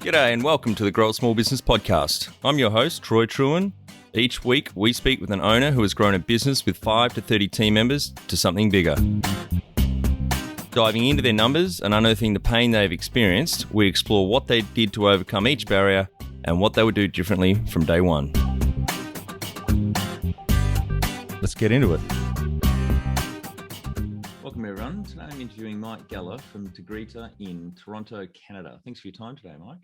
G'day and welcome to the Grow a Small Business Podcast. I'm your host, Troy Truen. Each week, we speak with an owner who has grown a business with 5 to 30 team members to something bigger. Diving into their numbers and unearthing the pain they've experienced, we explore what they did to overcome each barrier and what they would do differently from day one. Let's get into it. Welcome everyone. Today I'm interviewing Mike Geller from Tegrita in Toronto, Canada. Thanks for your time today, Mike.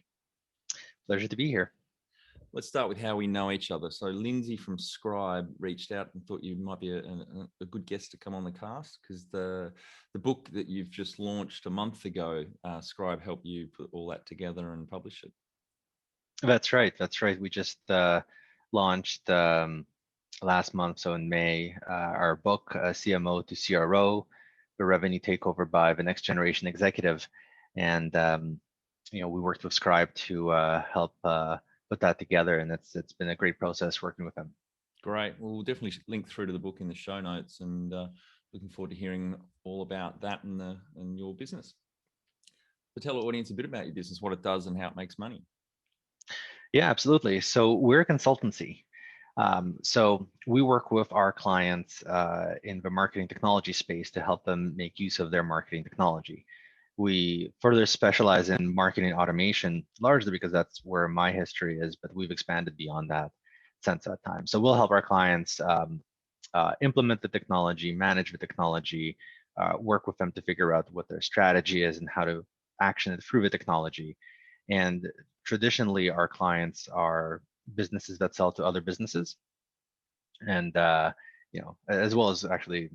Pleasure to be here. Let's start with how we know each other. So Lindsay from Scribe reached out and thought you might be a good guest to come on the cast because the book that you've just launched a month ago, Scribe helped you put all that together and publish it. That's right. We just launched last month, so in May, our book, CMO to CRO, the revenue takeover by the next generation executive. And we worked with Scribe to help put that together, and it's been a great process working with them. Great. Well, we'll definitely link through to the book in the show notes, and looking forward to hearing all about that and your business. So tell our audience a bit about your business, what it does and how it makes money. Yeah, absolutely. So we're a consultancy. So we work with our clients in the marketing technology space to help them make use of their marketing technology. We further specialize in marketing automation, largely because that's where my history is, but we've expanded beyond that since that time. So we'll help our clients implement the technology, manage the technology, work with them to figure out what their strategy is and how to action it through the technology. And traditionally, our clients are businesses that sell to other businesses, and as well as actually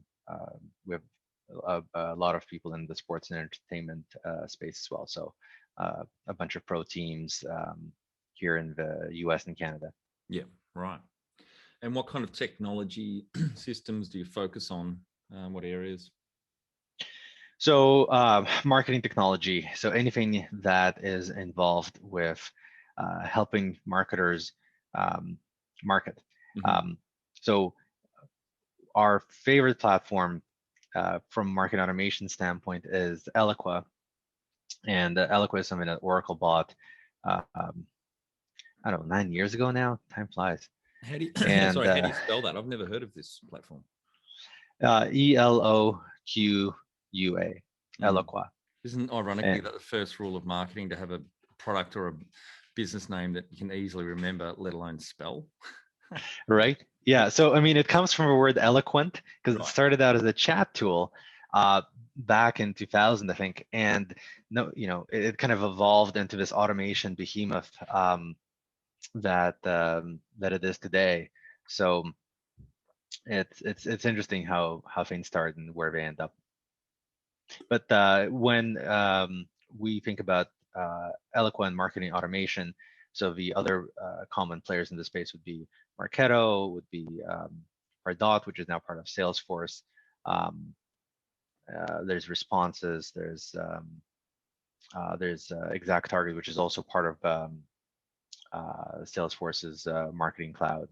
we have a lot of people in the sports and entertainment space as well. So a bunch of pro teams here in the US and Canada. Yeah, right. And what kind of technology systems do you focus on? What areas? So marketing technology. So anything that is involved with helping marketers market. Mm-hmm. So our favorite platform from market automation standpoint is Eloqua, and Eloqua is something that Oracle bought I don't know, 9 years ago now. Time flies. How do you spell that? I've never heard of this platform. Eloqua, Eloqua. Isn't ironically that the first rule of marketing, to have a product or a business name that you can easily remember, let alone spell? Right. Yeah. So, I mean, it comes from a word eloquent because It started out as a chat tool back in 2000, I think. And it kind of evolved into this automation behemoth that it is today. So it's interesting how things start and where they end up. But when we think about Eloqua and marketing automation, so the other common players in the space would be Marketo, would be Pardot, which is now part of Salesforce. There's Responses. There's ExactTarget, which is also part of Salesforce's marketing cloud.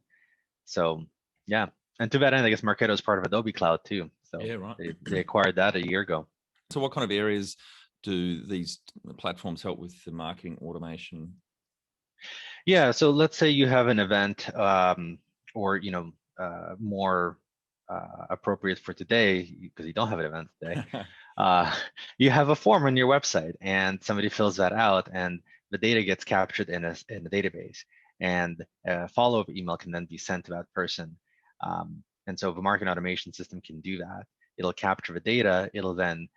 So yeah, and to that end, I guess Marketo is part of Adobe Cloud too. So yeah, right. They acquired that a year ago. So what kind of areas do these platforms help with the marketing automation? Yeah, so let's say you have an event, or more appropriate for today, because you don't have an event today. You have a form on your website, and somebody fills that out, and the data gets captured in the database, and a follow-up email can then be sent to that person. And so the marketing automation system can do that. It'll capture the data. It'll then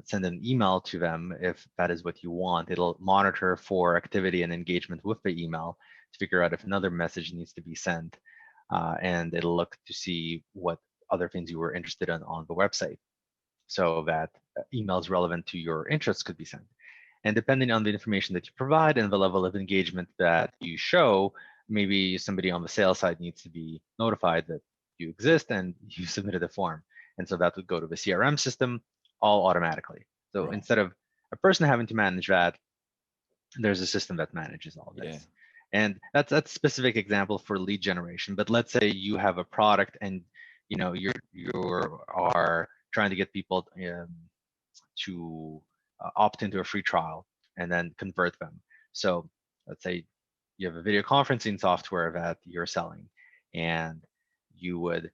send an email to them if that is what you want. It'll monitor for activity and engagement with the email to figure out if another message needs to be sent, and it'll look to see what other things you were interested in on the website, so that emails relevant to your interests could be sent. And depending on the information that you provide and the level of engagement that you show, maybe somebody on the sales side needs to be notified that you exist and you submitted a form. And so that would go to the CRM system all automatically. So right. Instead of a person having to manage that, there's a system that manages all this. Yeah. And that's a specific example for lead generation. But let's say you have a product and you are trying to get people to opt into a free trial, and then convert them. So let's say you have a video conferencing software that you're selling, and you would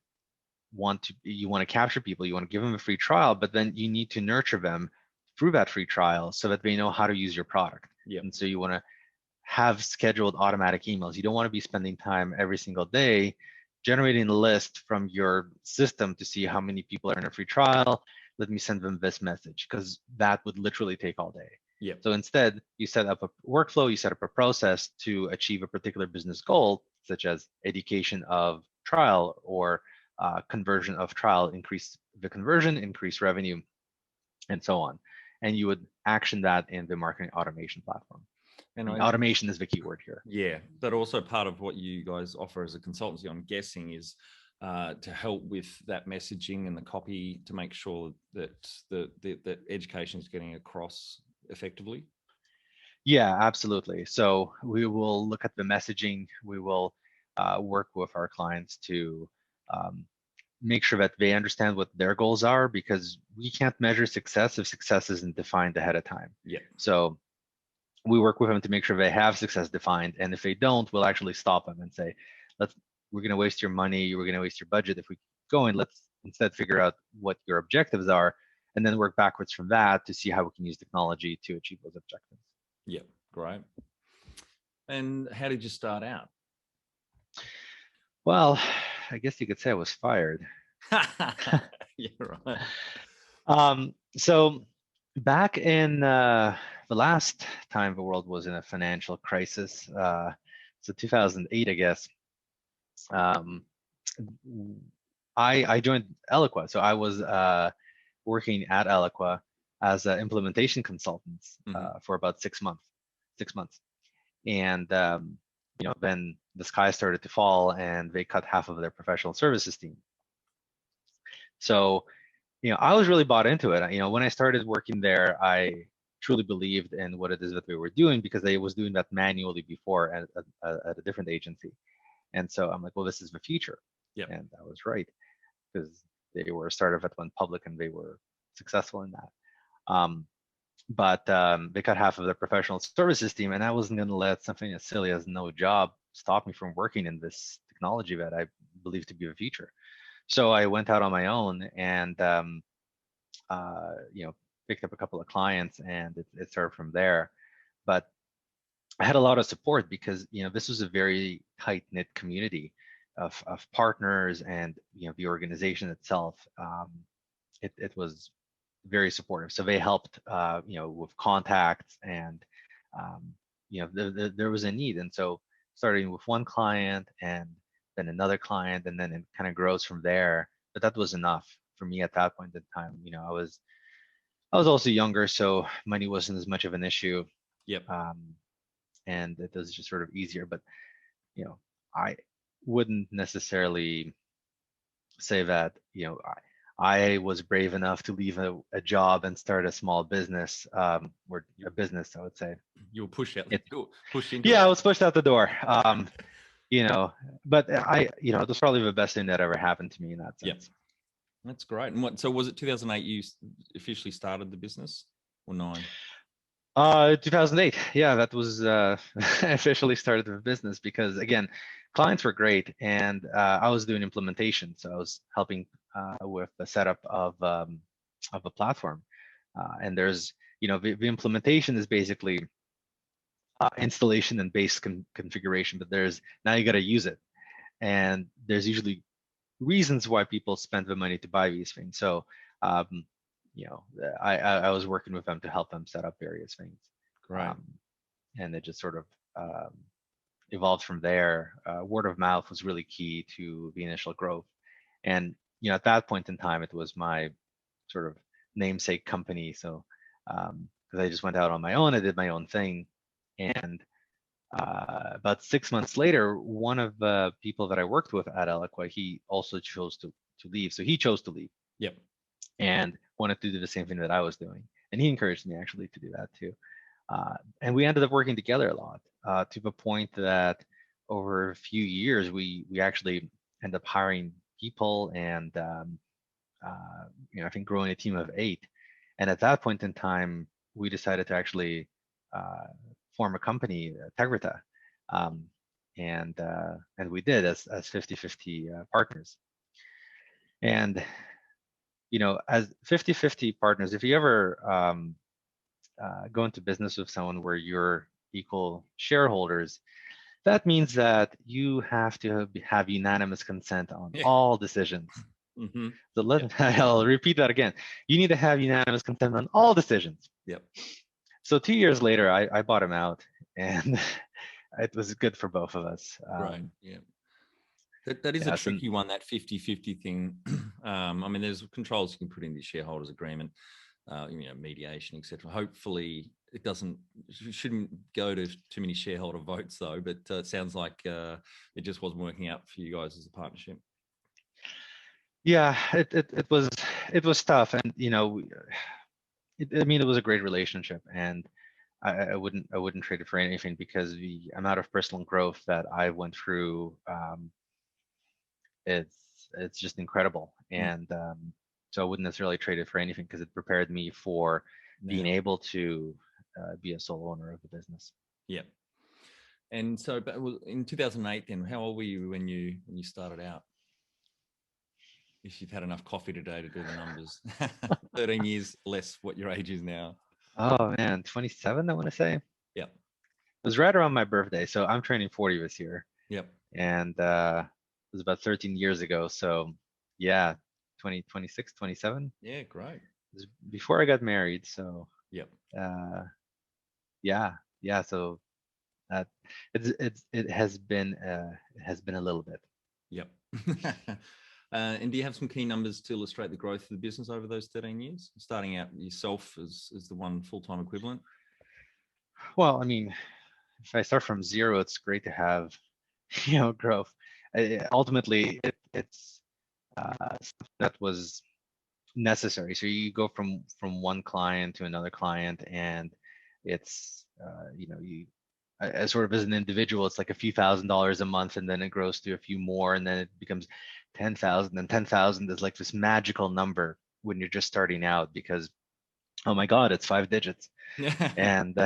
you want to capture people, you want to give them a free trial, but then you need to nurture them through that free trial so that they know how to use your product. Yep. And so you want to have scheduled automatic emails. You don't want to be spending time every single day generating a list from your system to see how many people are in a free trial. Let me send them this message, because that would literally take all day. Yep. So instead, you set up a workflow, you set up a process to achieve a particular business goal, such as education of trial or conversion of trial, increase the conversion, increase revenue, and so on. And you would action that in the marketing automation platform. And automation is the key word here. Yeah, but also part of what you guys offer as a consultancy, I'm guessing, is to help with that messaging and the copy to make sure that the education is getting across effectively. Yeah, absolutely. So we will look at the messaging. We will work with our clients to make sure that they understand what their goals are, because we can't measure success if success isn't defined ahead of time. Yeah. So we work with them to make sure they have success defined, and if they don't, we'll actually stop them and say, we're going to waste your money, we're going to waste your budget. If we keep going, let's instead figure out what your objectives are, and then work backwards from that to see how we can use technology to achieve those objectives. Yeah, great. And how did you start out? Well, I guess you could say I was fired. Yeah, right. So back in the last time the world was in a financial crisis, so 2008, I guess, I joined Eloqua. So I was working at Eloqua as an implementation consultant for about 6 months. And then the sky started to fall, and they cut half of their professional services team. So I was really bought into it. When I started working there, I truly believed in what it is that we were doing, because I was doing that manually before at a different agency. And so I'm like, well, this is the future. Yep. And I was right, because they were a startup that went public and they were successful in that. But they cut half of their professional services team, and I wasn't going to let something as silly as no job stop me from working in this technology that I believe to be the future. So I went out on my own and picked up a couple of clients, and it started from there. But I had a lot of support, because this was a very tight-knit community of partners, and the organization itself, it was very supportive. So they helped with contacts, and there was a need. And so starting with one client and then another client, and then it kind of grows from there. But that was enough for me at that point in time. I was also younger, so money wasn't as much of an issue. Yep. And it was just sort of easier. But I wouldn't necessarily say that I was brave enough to leave a job and start a small business, or a business, I would say. You were pushed out. Pushed into. Yeah, I was pushed out the door. But it was probably the best thing that ever happened to me in that sense. Yep. That's great. And so was it 2008 you officially started the business, or 9? 2008. Yeah, that was officially started the business, because again, clients were great, and I was doing implementation, so I was helping with the setup of a platform. And there's the implementation is basically installation and base configuration, but now you got to use it, and there's usually reasons why people spend the money to buy these things. So I was working with them to help them set up various things. Right. And it just sort of evolved from there. Word of mouth was really key to the initial growth. And at that point in time, it was my sort of namesake company. So because I just went out on my own, I did my own thing. And about 6 months later, one of the people that I worked with at Eloqua, he also chose to leave. So he chose to leave. Yep. And wanted to do the same thing that I was doing. And he encouraged me actually to do that too. And we ended up working together a lot, to the point that over a few years, we actually ended up hiring people, and I think growing a team of 8. And at that point in time, we decided to actually form a company, Tegrita, um, and we did as 50-50 partners. And as 50-50 partners, if you ever go into business with someone where you're equal shareholders, that means that you have to have unanimous consent on Yeah. all decisions. Mm-hmm. So I'll repeat that again. You need to have unanimous consent on all decisions. Yep. So 2 years later, I bought him out, and it was good for both of us. Right. Yeah. That is a Yes, and tricky one, that 50-50 thing. I mean, there's controls you can put in the shareholders agreement, mediation, etc. Hopefully, it shouldn't go to too many shareholder votes though. But it sounds like it just wasn't working out for you guys as a partnership. yeah, it was tough, and I mean, it was a great relationship, and I wouldn't trade it for anything, because the amount of personal growth that I went through, it's just incredible, and so I wouldn't necessarily trade it for anything, because it prepared me for being Now, able to be a sole owner of the business. yeah. And so, but in 2008, then, how old were you when you started out? If you've had enough coffee today to do the numbers, 13 years less what your age is now. Oh man, 27, I want to say. It Yep. was right around my birthday, so I'm turning 40 this year, Yep. and it was about 13 years ago. So yeah, 26, 27. Yeah, great. It was before I got married, so Yep. uh, yeah. So that it has been a little bit. Yep. And do you have some key numbers to illustrate the growth of the business over those 13 years? Starting out yourself as the one full-time equivalent? Well, I mean, if I start from zero, it's great to have growth. Ultimately, it's stuff that was necessary. So you go from one client to another client, and it's you as sort of as an individual, it's like a few $1,000s a month, and then it grows to a few more, and then it becomes 10,000, and 10,000 is like this magical number when you're just starting out, because oh my God, it's 5 digits, and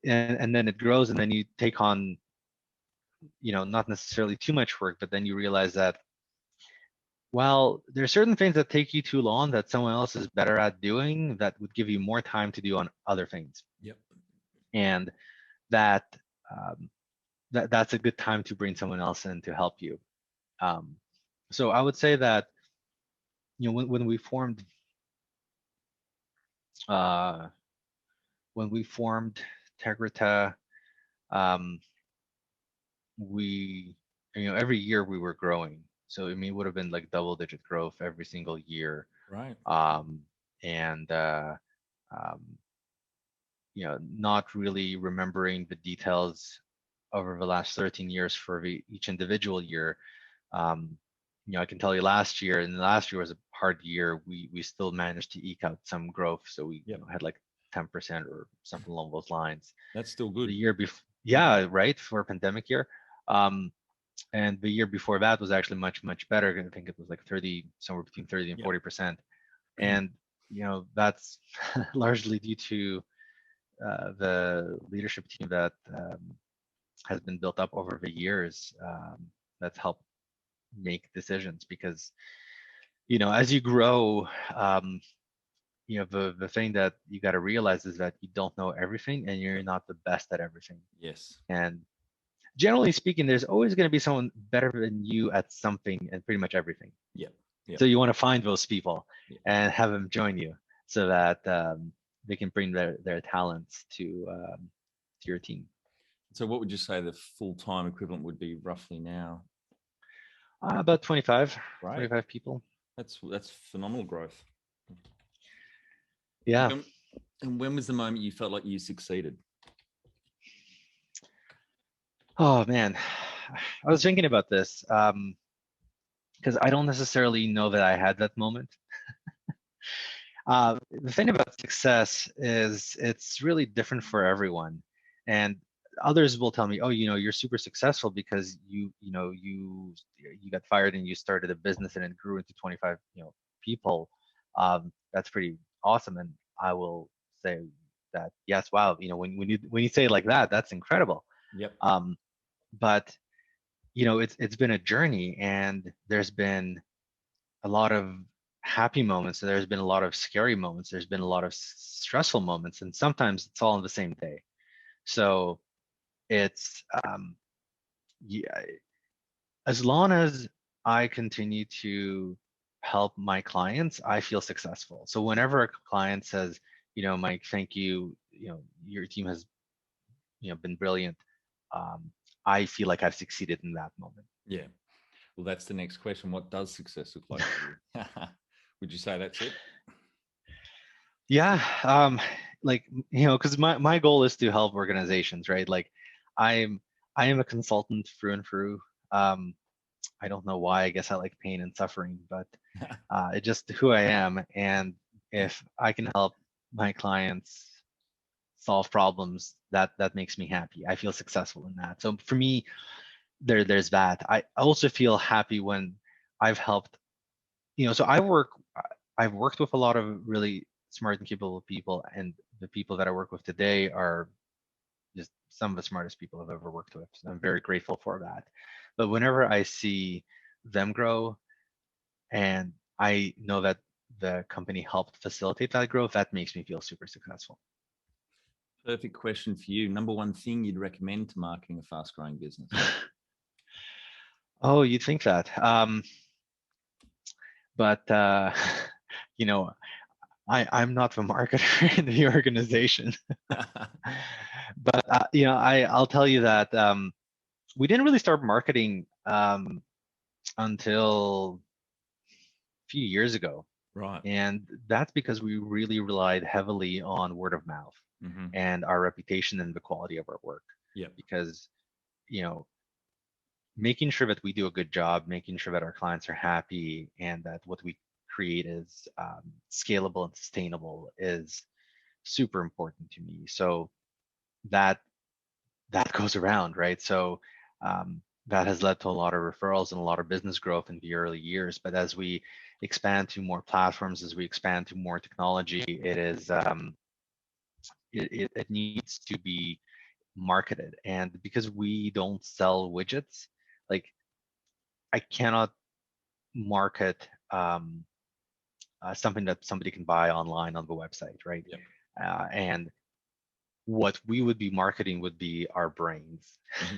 and then it grows, and then you take on not necessarily too much work, but then you realize that, well, there are certain things that take you too long that someone else is better at doing, that would give you more time to do on other things. Yep. And that that's a good time to bring someone else in to help you. So I would say that when we formed uh, Tegrita, we every year we were growing. So I mean, it would have been like double-digit growth every single year. Right. And not really remembering the details over the last 13 years for each individual year. I can tell you last year, and last year was a hard year. We still managed to eke out some growth, so we had like 10% or something along those lines. That's still good. The year before, yeah, right, for a pandemic year. And the year before that was actually much better. I think it was like 30, somewhere between 30 and 40%. And that's largely due to the leadership team that has been built up over the years, that's helped make decisions, because as you grow, the thing that you got to realize is that you don't know everything, and you're not the best at everything. Yes. And generally speaking, there's always going to be someone better than you at something and pretty much everything. Yep. So you want to find those people and have them join you, so that they can bring their talents to your team. So what would you say the full-time equivalent would be roughly now? About 25, Right. 25 people. That's phenomenal growth. Yeah. And when was the moment you felt like you succeeded? Oh man, I was thinking about this, because I don't necessarily know that I had that moment. The thing about success is it's really different for everyone, and others will tell me, oh, you're super successful because you got fired and you started a business and it grew into 25 people. That's pretty awesome, and I will say that yes, wow, when you say it like that, that's incredible. Yep. But it's been a journey, and there's been a lot of happy moments, and there's been a lot of scary moments, there's been a lot of stressful moments, and sometimes it's all in the same day. So it's yeah, as long as I continue to help my clients, I feel successful. So whenever a client says, Mike, thank you, your team has been brilliant, um, I feel like I've succeeded in that moment. Yeah. Well, that's the next question. What does success look like for you? Would you say that's it? Yeah, like because my goal is to help organizations, right? Like I'm I am a consultant through and through. Um, I don't know why. I guess I like pain and suffering, but it's just who I am. And if I can help my clients solve problems, that makes me happy. I feel successful in that. So for me, there's that. I also feel happy when I've helped. So I've worked with a lot of really smart and capable people, and the people that I work with today are just some of the smartest people I've ever worked with. So I'm very grateful for that. But whenever I see them grow, and I know that the company helped facilitate that growth, that makes me feel super successful. Perfect question for you. Number one thing you'd recommend to marketing a fast growing business? Oh, you'd think that. But you know, I'm not the marketer in the organization. But I'll tell you that we didn't really start marketing until a few years ago. Right. And that's because we really relied heavily on word of mouth Mm-hmm. and our reputation and the quality of our work. Yep. Because, you know, making sure that we do a good job, making sure that our clients are happy, and that what we create is scalable and sustainable is super important to me. So that goes around, right? So that has led to a lot of referrals and a lot of business growth in the early years. But as we expand to more platforms, as we expand to more technology, it needs to be marketed. And because we don't sell widgets, like I cannot market something that somebody can buy online on the website, right? Yep. And what we would be marketing would be our brains. Mm-hmm.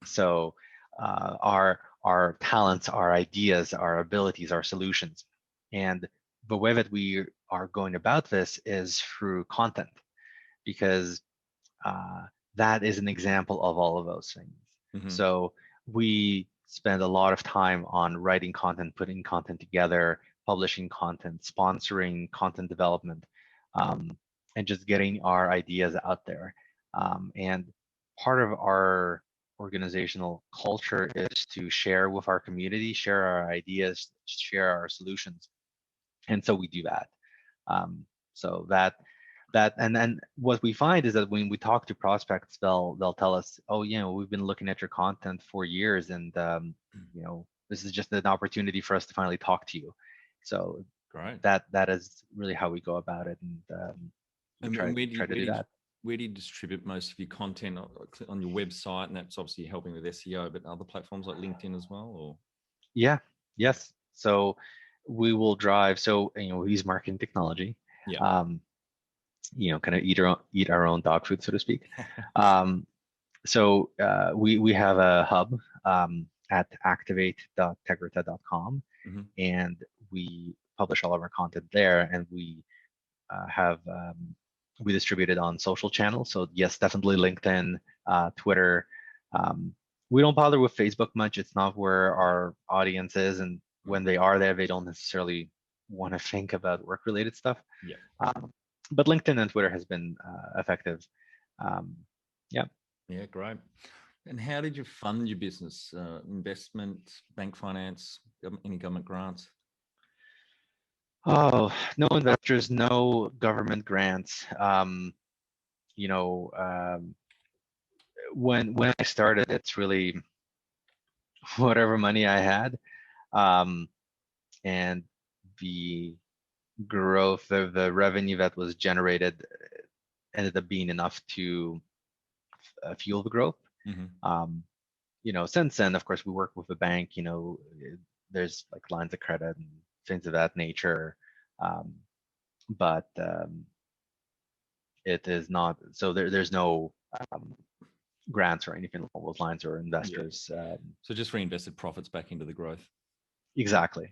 So our talents, our ideas, our abilities, our solutions. And the way that we are going about this is through content, because uh, that is an example of all of those things. Mm-hmm. So we spend a lot of time on writing content, putting content together, publishing content, sponsoring content development, and just getting our ideas out there. And part of our organizational culture is to share with our community, share our ideas, share our solutions. And so we do that. So and then what we find is that when we talk to prospects, they'll tell us, oh, we've been looking at your content for years, and this is just an opportunity for us to finally talk to you. So Great. that is really how we go about it, and we try to do that. Where do you distribute most of your content? On your website, and that's obviously helping with SEO, but other platforms like LinkedIn as well, or? Yeah. Yes. So we will drive. So we use marketing technology. Yeah. Kind of eat our own dog food, so to speak. So we have a hub at activate.tegrita.com, Mm-hmm. and we publish all of our content there, and we we distribute it on social channels. So yes, definitely LinkedIn, Twitter. We don't bother with Facebook much. It's not where our audience is, and when they are there, they don't necessarily want to think about work-related stuff. Yeah. But LinkedIn and Twitter has been effective. Yeah. Yeah, great. And how did you fund your business? Investment, bank finance, any government grants? Oh, no investors, no government grants. You know, when I started, it's really whatever money I had, and the growth of the revenue that was generated ended up being enough to fuel the growth. Mm-hmm. Since then, of course, we work with a bank. There's like lines of credit and things of that nature, but it is not. So there's no grants or anything along those lines or investors. So just reinvested profits back into the growth. Exactly.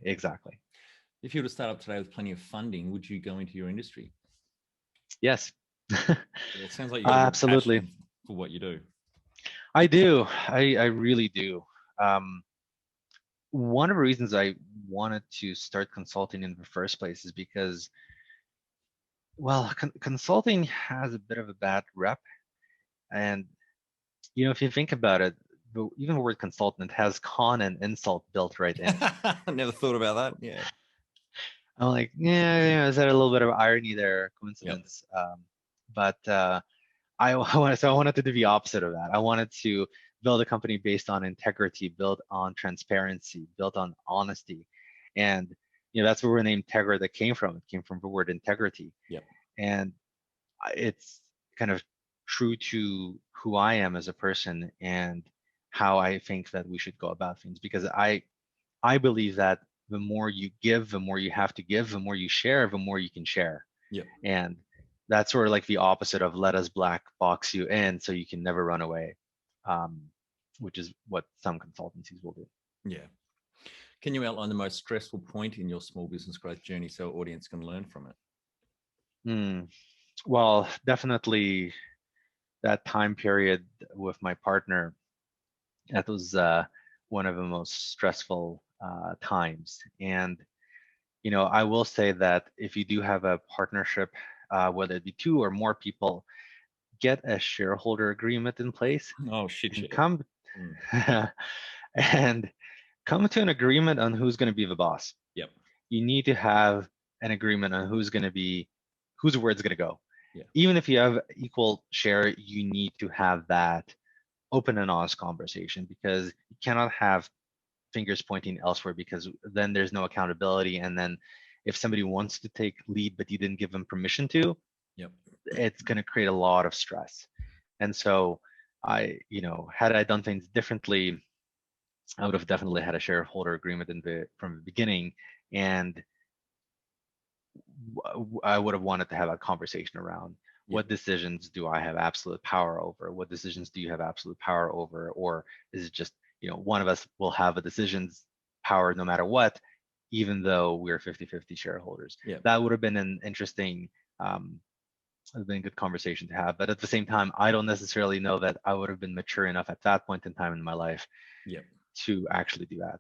If you were to start up today with plenty of funding, would you go into your industry? Yes. It sounds like you got a real Absolutely. passion for what you do. I do. I really do. One of the reasons I wanted to start consulting in the first place is because, well, consulting has a bit of a bad rep. And, if you think about it, even the word consultant has con and insult built right in. I never thought about that. Yeah. I'm like, yeah, is that a little bit of irony there, coincidence? Yep. But I wanted to do the opposite of that. I wanted to build a company based on integrity, built on transparency, built on honesty, and that's where the name Tegrita came from. It came from the word integrity. Yep. And it's kind of true to who I am as a person and how I think that we should go about things. Because I believe that the more you give, the more you have to give, the more you share, the more you can share. Yep. And that's sort of like the opposite of let us black box you in so you can never run away, which is what some consultancies will do. Yeah. Can you outline the most stressful point in your small business growth journey so our audience can learn from it? Well, definitely that time period with my partner, that was one of the most stressful times. And, I will say that if you do have a partnership, whether it be two or more people, get a shareholder agreement in place Oh, shit. and come and come to an agreement on who's going to be the boss. Yep. You need to have an agreement on whose word's going to go. Yeah. Even if you have equal share, you need to have that open and honest conversation, because you cannot have fingers pointing elsewhere, because then there's no accountability. And then if somebody wants to take lead but you didn't give them permission to, yep, it's going to create a lot of stress. And so had I done things differently, I would have definitely had a shareholder agreement from the beginning, and I would have wanted to have a conversation around what decisions do I have absolute power over? What decisions do you have absolute power over? Or is it just, one of us will have a decisions power no matter what, even though we're 50-50 shareholders? That would have been an interesting, have been a good conversation to have. But at the same time, I don't necessarily know that I would have been mature enough at that point in time in my life to actually do that.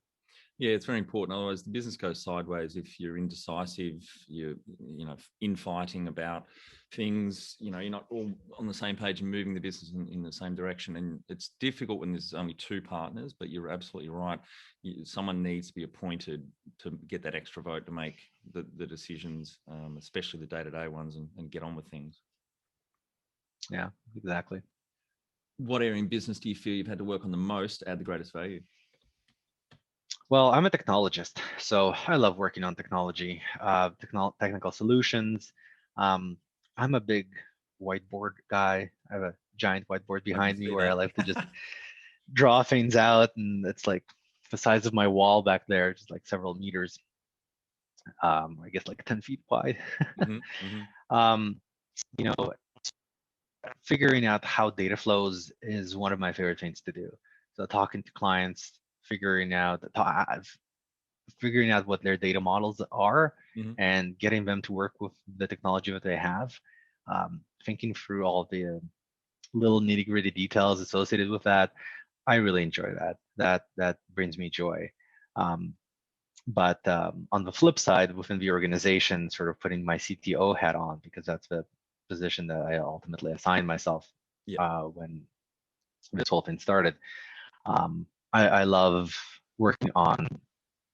Yeah, it's very important. Otherwise, the business goes sideways if you're indecisive, you're infighting about things. You're not all on the same page and moving the business in the same direction. And it's difficult when there's only two partners. But you're absolutely right. Someone needs to be appointed to get that extra vote to make the decisions, especially the day-to-day ones, and get on with things. Yeah, exactly. What area in business do you feel you've had to work on the most, add the greatest value? Well, I'm a technologist, so I love working on technology, technical solutions. I'm a big whiteboard guy. I have a giant whiteboard behind me where I like to just draw things out, and it's like the size of my wall back there, just like several meters. I guess like 10 feet wide. Figuring out how data flows is one of my favorite things to do. So talking to clients, figuring out what their data models are, and getting them to work with the technology that they have, thinking through all the little nitty-gritty details associated with that. I really enjoy that. That brings me joy. But on the flip side, within the organization, sort of putting my CTO hat on, because that's the position that I ultimately assigned myself when this whole thing started. I love working on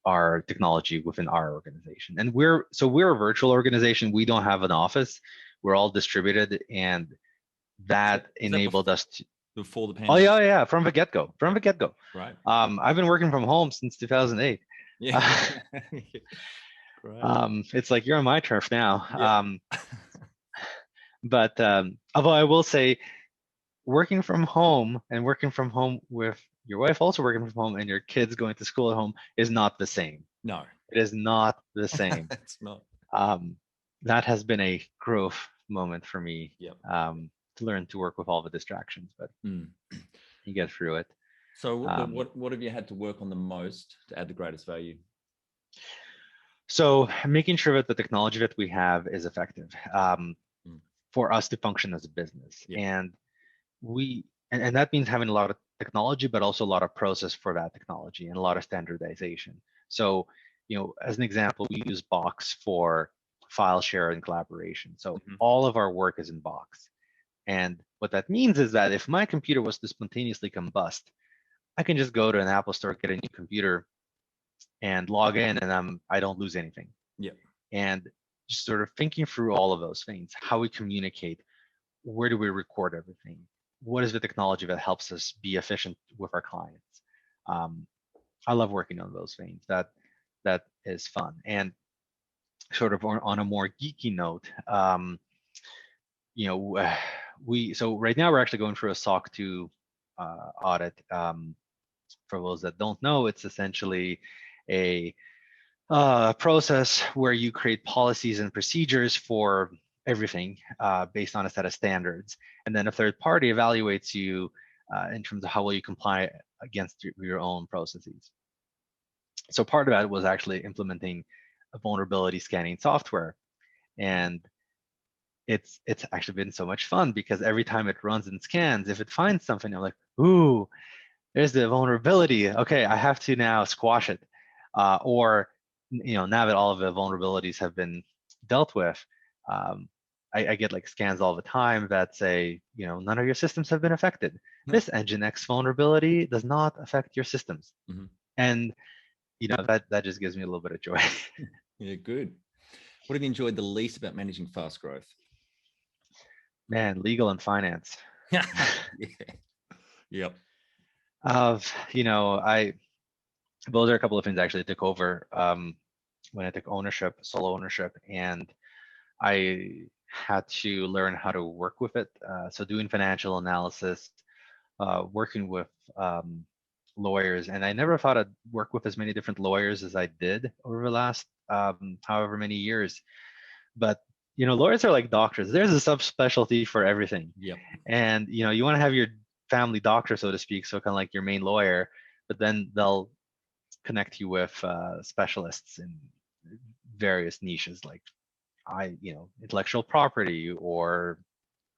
our technology within our organization. And we're a virtual organization. We don't have an office. We're all distributed, and that enabled us to. Before the pandemic? Oh yeah, from the get-go. Right. I've been working from home since 2008. Yeah. Great. It's like you're on my turf now. But although I will say, working from home and working from home with your wife also working from home and your kids going to school at home is not the same. No, It is not the same. it's not. Um, that has been a growth moment for me, Yep. to learn to work with all the distractions, but you get through it. So what have you had to work on the most to add the greatest value? So making sure that the technology that we have is effective for us to function as a business. Yep. And and that means having a lot of technology, but also a lot of process for that technology and a lot of standardization. So, as an example, we use Box for file share and collaboration. So all of our work is in Box. And what that means is that if my computer was to spontaneously combust, I can just go to an Apple store, get a new computer, and log in, and I don't lose anything. Yeah. And just sort of thinking through all of those things, how we communicate, where do we record everything, what is the technology that helps us be efficient with our clients. I love working on those things. That is fun. And sort of on a more geeky note, so right now we're actually going through a SOC 2 audit. For those that don't know, it's essentially a process where you create policies and procedures for everything based on a set of standards, and then a third party evaluates you in terms of how well you comply against your own processes. So part of that was actually implementing a vulnerability scanning software, and it's actually been so much fun because every time it runs and scans, if it finds something, I'm like, ooh, there's the vulnerability. Okay, I have to now squash it, or now that all of the vulnerabilities have been dealt with, I get like scans all the time that say, none of your systems have been affected. This Nginx vulnerability does not affect your systems. And that just gives me a little bit of joy. Yeah, good. What have you enjoyed the least about managing fast growth? Man, legal and finance. Yeah. Yep. Those are a couple of things actually I took over when I took solo ownership, and I had to learn how to work with it. So doing financial analysis, working with lawyers, and I never thought I'd work with as many different lawyers as I did over the last however many years. But lawyers are like doctors. There's a subspecialty for everything. Yep. And you want to have your family doctor, so to speak, so kind of like your main lawyer, but then they'll connect you with specialists in various niches like intellectual property or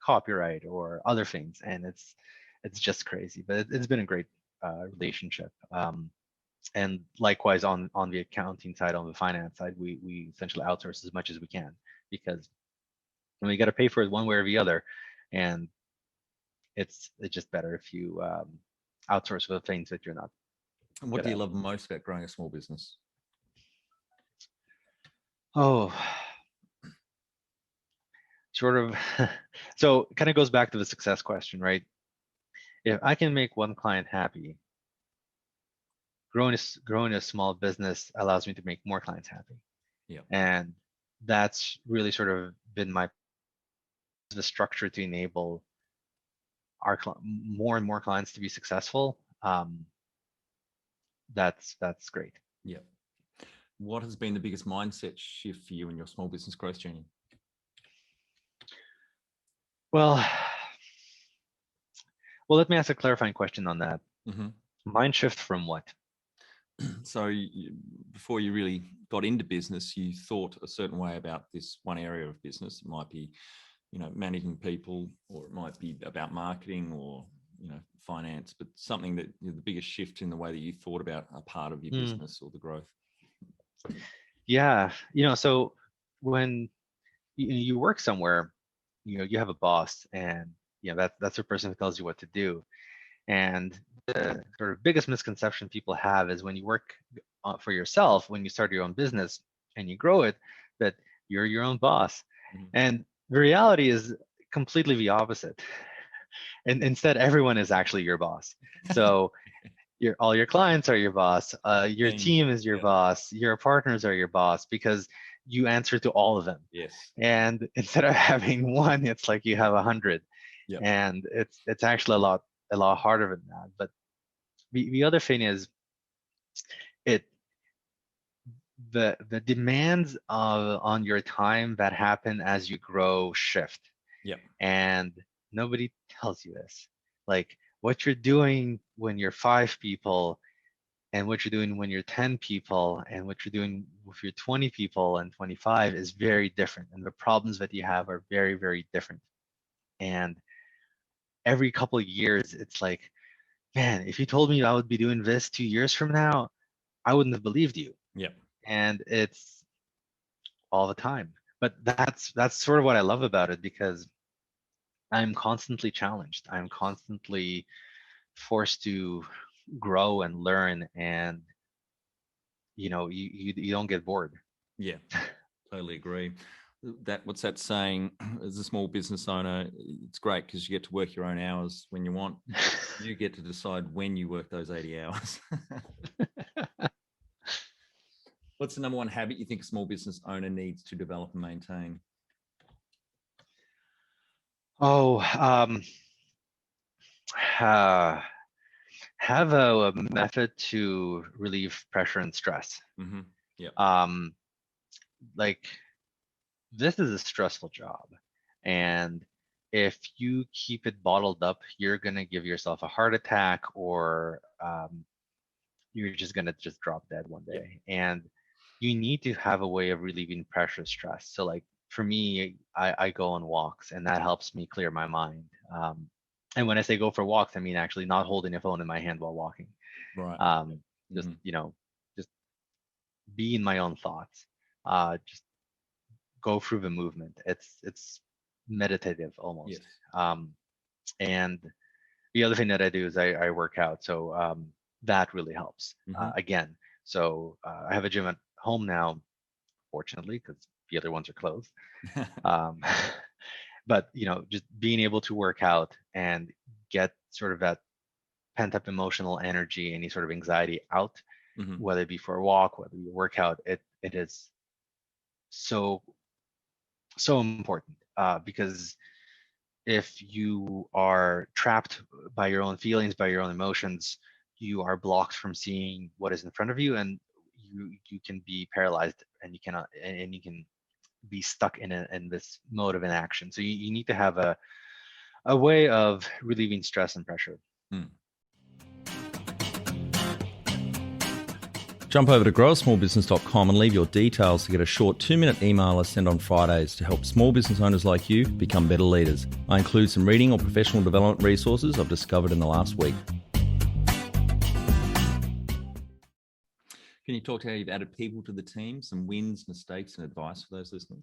copyright or other things, and it's just crazy. But it's been a great relationship. And likewise on the accounting side, on the finance side, we essentially outsource as much as we can because we got to pay for it one way or the other, and it's just better if you outsource for the things that you're not. And what do you love most about growing a small business? Oh, sort of. So kind of goes back to the success question, right? If I can make one client happy, growing a small business allows me to make more clients happy. Yeah. And that's really sort of been the structure to enable our more and more clients to be successful. That's great. Yeah. What has been the biggest mindset shift for you in your small business growth journey? Well, let me ask a clarifying question on that. Mind shift from what? So before you really got into business, you thought a certain way about this one area of business. It might be, managing people, or it might be about marketing, or, finance, but something that the biggest shift in the way that you thought about a part of your business or the growth. Yeah. So when you work somewhere, you have a boss, and that's the person who tells you what to do. And the sort of biggest misconception people have is when you work for yourself, when you start your own business and you grow it, that you're your own boss. And the reality is completely the opposite. And instead, everyone is actually your boss. So all your clients are your boss. Your team is your boss. Your partners are your boss, because you answer to all of them. Yes. And instead of having one, it's like you have 100. Yep. And it's actually a lot harder than that. But the other thing is, it the demands on your time that happen as you grow shift. Yep. And nobody tells you this. Like, what you're doing when you're 5 people, and what you're doing when you're 10 people, and what you're doing with your 20 people and 25 is very different. And the problems that you have are very, very different. And every couple of years, it's like, man, if you told me I would be doing this 2 years from now, I wouldn't have believed you. Yep. And it's all the time. But that's sort of what I love about it, because I'm constantly challenged. I'm constantly forced to grow and learn, and you don't get bored. Yeah. Totally agree. What's that saying? As a small business owner, it's great because you get to work your own hours when you want. You get to decide when you work those 80 hours. What's the number one habit you think a small business owner needs to develop and maintain? Oh, have a method to relieve pressure and stress. Mm-hmm. Yeah. Like, this is a stressful job, and if you keep it bottled up, you're gonna give yourself a heart attack, or you're just gonna just drop dead one Yep. day. And you need to have a way of relieving pressure, stress. So, like, for me, I go on walks, and that helps me clear my mind. And when I say go for walks, I mean actually not holding a phone in my hand while walking. Right. Um, just Mm-hmm. just be in my own thoughts. Just go through the movement. It's meditative almost. Yes. And the other thing that I do is I work out. So that really helps. Mm-hmm. Again, so I have a gym at home now, fortunately, because the other ones are closed. Um, but just being able to work out and get sort of that pent up emotional energy, any sort of anxiety out, Mm-hmm. whether it be for a walk, whether it be a workout, it is so important, because if you are trapped by your own feelings, by your own emotions, you are blocked from seeing what is in front of you, and you can be paralyzed, and you cannot, and you can be stuck in this mode of inaction. So you need to have a way of relieving stress and pressure. Mm. Jump over to growasmallbusiness.com and leave your details to get a short 2-minute email I send on Fridays to help small business owners like you become better leaders. I include some reading or professional development resources I've discovered in the last week. Can you talk to how you've added people to the team, some wins, mistakes, and advice for those listening?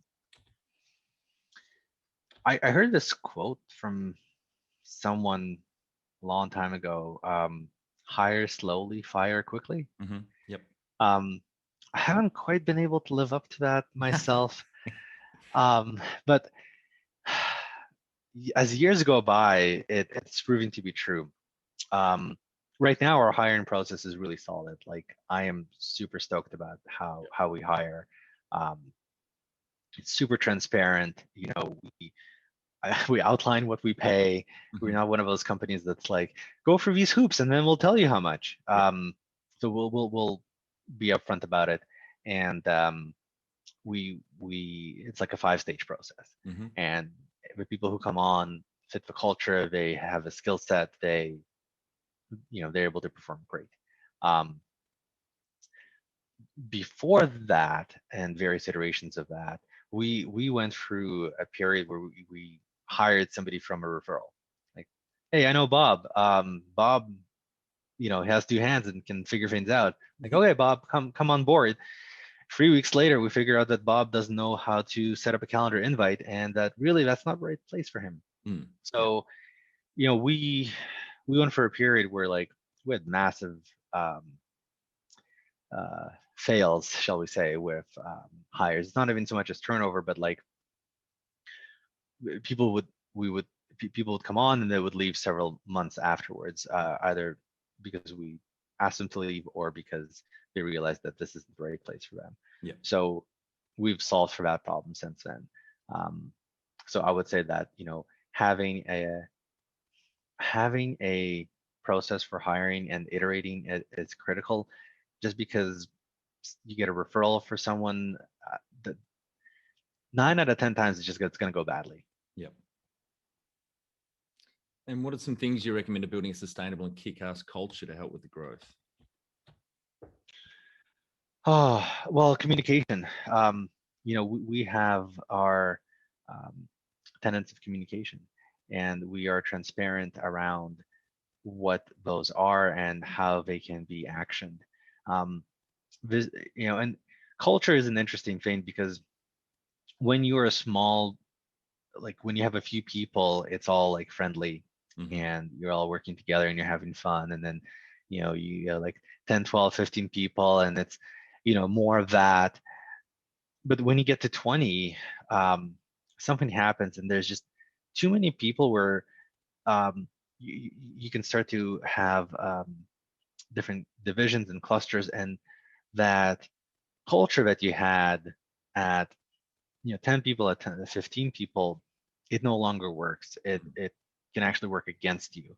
I heard this quote from someone a long time ago: hire slowly, fire quickly. Mm-hmm. Yep. I haven't quite been able to live up to that myself. But as years go by, it's proving to be true. Right now, our hiring process is really solid. Like, I am super stoked about how we hire. It's super transparent. We outline what we pay. We're Mm-hmm. not one of those companies that's like, go through these hoops and then we'll tell you how much. Yep. So we'll be upfront about it, and we it's like a 5-stage process. Mm-hmm. And the people who come on fit the culture, they have a skill set, they're able to perform great. Before that, and various iterations of that, we went through a period where we hired somebody from a referral. Like, hey, I know Bob. Bob, has 2 hands and can figure things out. Like, okay, Bob, come on board. 3 weeks later, we figure out that Bob doesn't know how to set up a calendar invite, and that really that's not the right place for him. Mm. So, we went for a period where, like, we had massive fails, shall we say, with hires. It's not even so much as turnover, but like, people would come on and they would leave several months afterwards, either because we asked them to leave or because they realized that this isn't the right place for them. Yeah. So we've solved for that problem since then. So I would say that, having a process for hiring and iterating is critical. Just because you get a referral for someone, that 9 out of 10 times it's going to go badly. Yep. And what are some things you recommend to building a sustainable and kick-ass culture to help with the growth? Oh, well, communication. We have our tenets of communication, and we are transparent around what those are and how they can be actioned. Um, and culture is an interesting thing, because when you are a small, like when you have a few people, it's all like friendly, and you're all working together and you're having fun. And then, you like 10, 12, 15 people, and it's, more of that. But when you get to 20, something happens, and there's just too many people where you can start to have different divisions and clusters, and that culture that you had at 10 people, at 10, 15 people, it no longer works. It can actually work against you,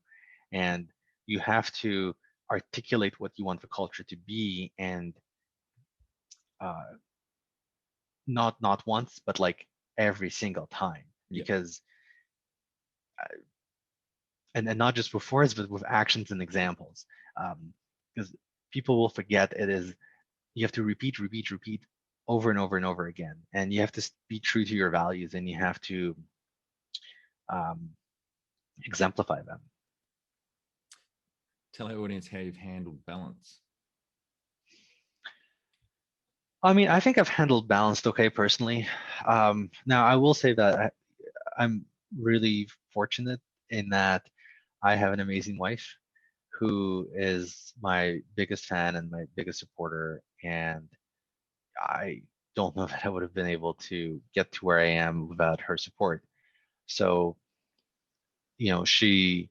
and you have to articulate what you want the culture to be, and not once, but like every single time. Yep. Because and not just with words, but with actions and examples, because people will forget. You have to repeat over and over and over again, and you have to be true to your values, and you have to exemplify them. Tell our audience how you've handled balance. I mean, I think I've handled balanced okay personally. Now, I will say that I'm really fortunate in that I have an amazing wife who is my biggest fan and my biggest supporter, and I don't know that I would have been able to get to where I am without her support. So, she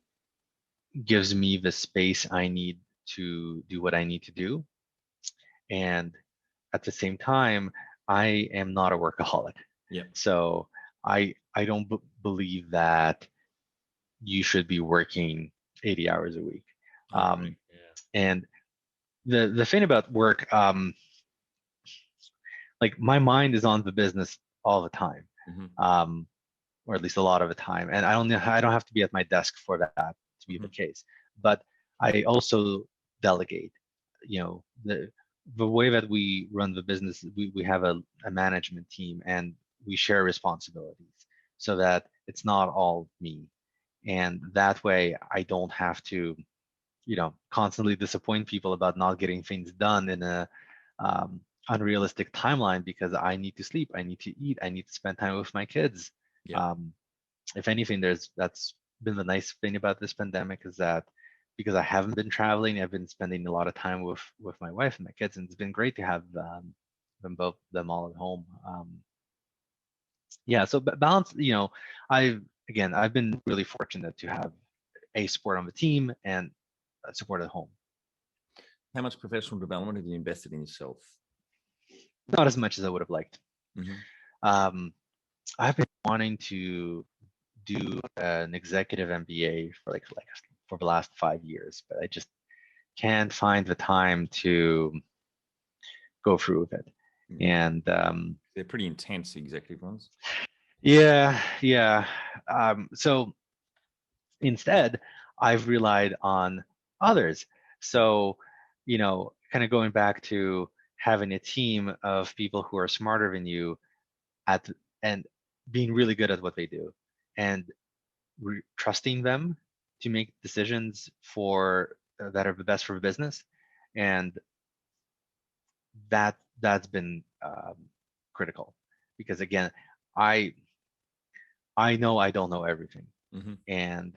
gives me the space I need to do what I need to do. And at the same time, I am not a workaholic. Yep. So I don't believe that you should be working 80 hours a week. Yeah. And the thing about work, like my mind is on the business all the time, or at least a lot of the time, and I don't have to be at my desk for that to be the case. But I also delegate. The way that we run the business, we have a management team, and we share responsibilities, so that it's not all me. And that way I don't have to constantly disappoint people about not getting things done in a unrealistic timeline, because I need to sleep, I need to eat, I need to spend time with my kids. Yep. If anything, that's been the nice thing about this pandemic, is that because I haven't been traveling, I've been spending a lot of time with my wife and my kids, and it's been great to have them all at home. Yeah, so balance. I've been really fortunate to have a support on the team and support at home. How much professional development have you invested in yourself? Not as much as I would have liked. I've been wanting to do an executive MBA for the last 5 years, but I just can't find the time to go through with it. And they're pretty intense, executive ones. Yeah. So instead, I've relied on others. So, kind of going back to having a team of people who are smarter than you and being really good at what they do, and trusting them to make decisions that are the best for the business. And that's been critical, because again, I know I don't know everything, and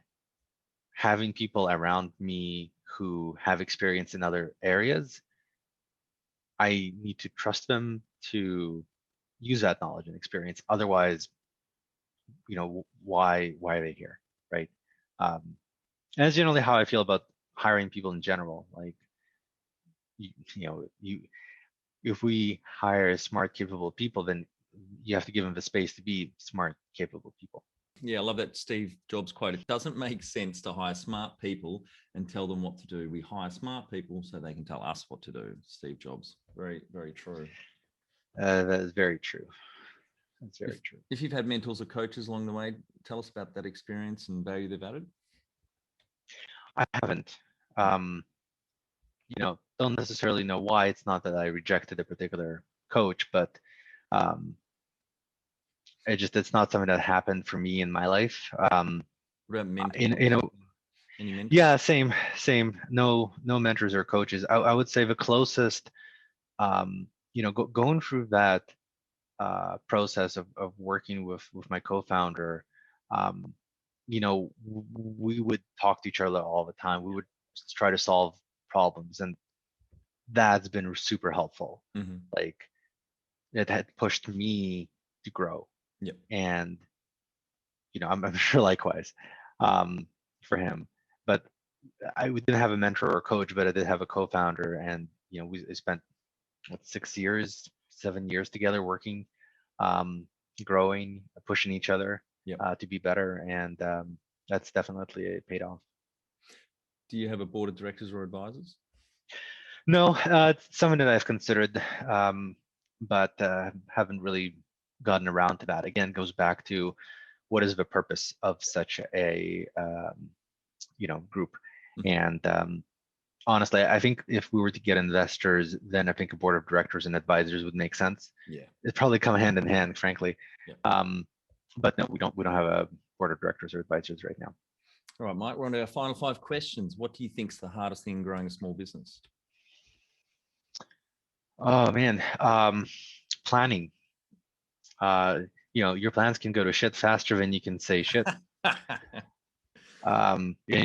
having people around me who have experience in other areas, I need to trust them to use that knowledge and experience. Otherwise, why are they here, right? And that's generally how I feel about hiring people in general. Like, if we hire smart, capable people, then you have to give them the space to be smart, capable people. Yeah, I love that Steve Jobs quote. It doesn't make sense to hire smart people and tell them what to do. We hire smart people so they can tell us what to do. Steve Jobs. Very, very true. That is very true. That's very If, true. if you've had mentors or coaches along the way, tell us about that experience and value they've added. I haven't. Don't necessarily know why. It's not that I rejected a particular coach, but um, it's not something that happened for me in my life. What about mentors? In Any mentors? Yeah, same. No mentors or coaches. I would say the closest, going through that process of working with my co-founder, um, we would talk to each other all the time. We would try to solve problems, and that's been super helpful. Mm-hmm. Like, it had pushed me to grow, Yep. and I'm sure likewise for him. But we didn't have a mentor or coach, but I did have a co-founder, and we spent 6 years, 7 years together working, growing, pushing each other Yep. to be better, and that's definitely paid off. Do you have a board of directors or advisors? No, it's something that I've considered, but haven't really gotten around to that. Again, goes back to what is the purpose of such a group, Mm-hmm. and honestly, I think if we were to get investors, then I think a board of directors and advisors would make sense. Yeah. It probably come hand in hand, frankly. Yeah. But no, we don't have a board of directors or advisors right now. All right, Mike, we're on to our final 5 questions. What do you think is the hardest thing in growing a small business? Oh man, planning. Your plans can go to shit faster than you can say shit.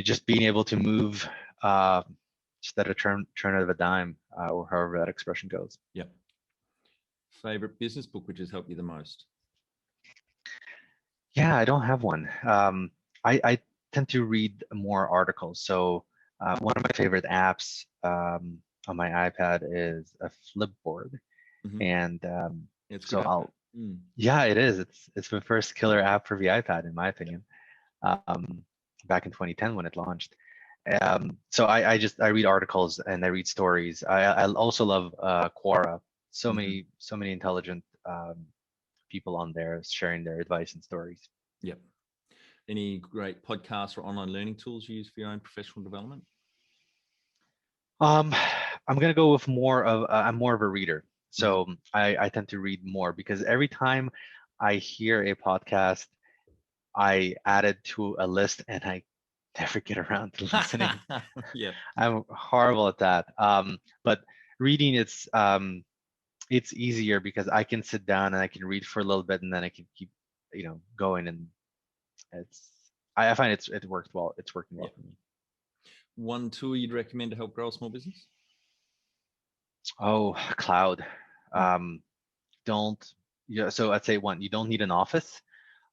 Just being able to move just at a turn of a dime, or however that expression goes. Yep. Favorite business book which has helped you the most? Yeah, I don't have one. I tend to read more articles. So one of my favorite apps on my iPad is a Flipboard, Mm-hmm. and It's so good. yeah, it is. It's the first killer app for the iPad, in my opinion. Back in 2010 when it launched. So I read articles and I read stories. I also love Quora. So Mm-hmm. many intelligent people on there sharing their advice and stories. Yep. Any great podcasts or online learning tools you use for your own professional development? I'm gonna go with I'm more of a reader, so I tend to read more because every time I hear a podcast, I add it to a list and I never get around to listening. Yeah. I'm horrible at that. But reading, it's easier because I can sit down and I can read for a little bit and then I can keep going, and I find it worked well. It's working well for me. One tool you'd recommend to help grow a small business? Oh, cloud. So I'd say one, you don't need an office,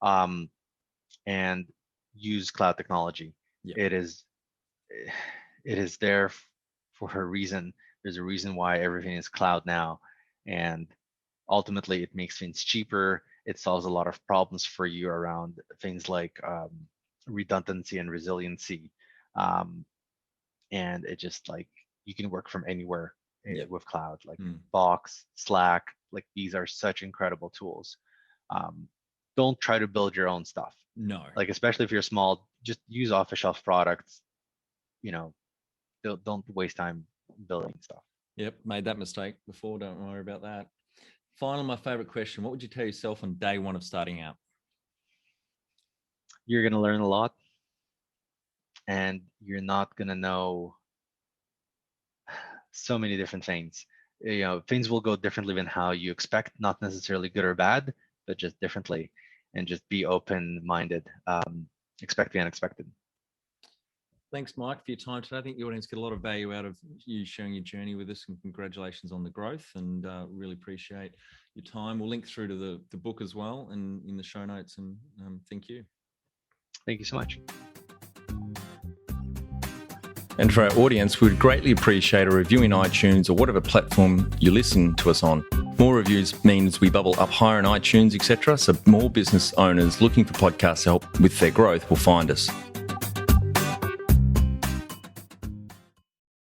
um, and use cloud technology. Yep. It is there for a reason. There's a reason why everything is cloud now, and ultimately it makes things cheaper. It solves a lot of problems for you around things like redundancy and resiliency, and it just like you can work from anywhere Yep. with cloud, like Box, Slack. Like, these are such incredible tools. Don't try to build your own stuff. No. Like, especially if you're small, just use off-the-shelf products. Don't waste time building stuff. Yep, made that mistake before. Don't worry about that. Finally, my favorite question: what would you tell yourself on day one of starting out? You're gonna learn a lot, and you're not gonna know so many different things. Things will go differently than how you expect, not necessarily good or bad, but just differently. And just be open-minded. Expect the unexpected. Thanks, Mike, for your time today. I think the audience get a lot of value out of you sharing your journey with us, and congratulations on the growth, and really appreciate your time. We'll link through to the book as well and in the show notes, and thank you. Thank you so much. And for our audience, we would greatly appreciate a review in iTunes or whatever platform you listen to us on. More reviews means we bubble up higher in iTunes, etc. So more business owners looking for podcast help with their growth will find us.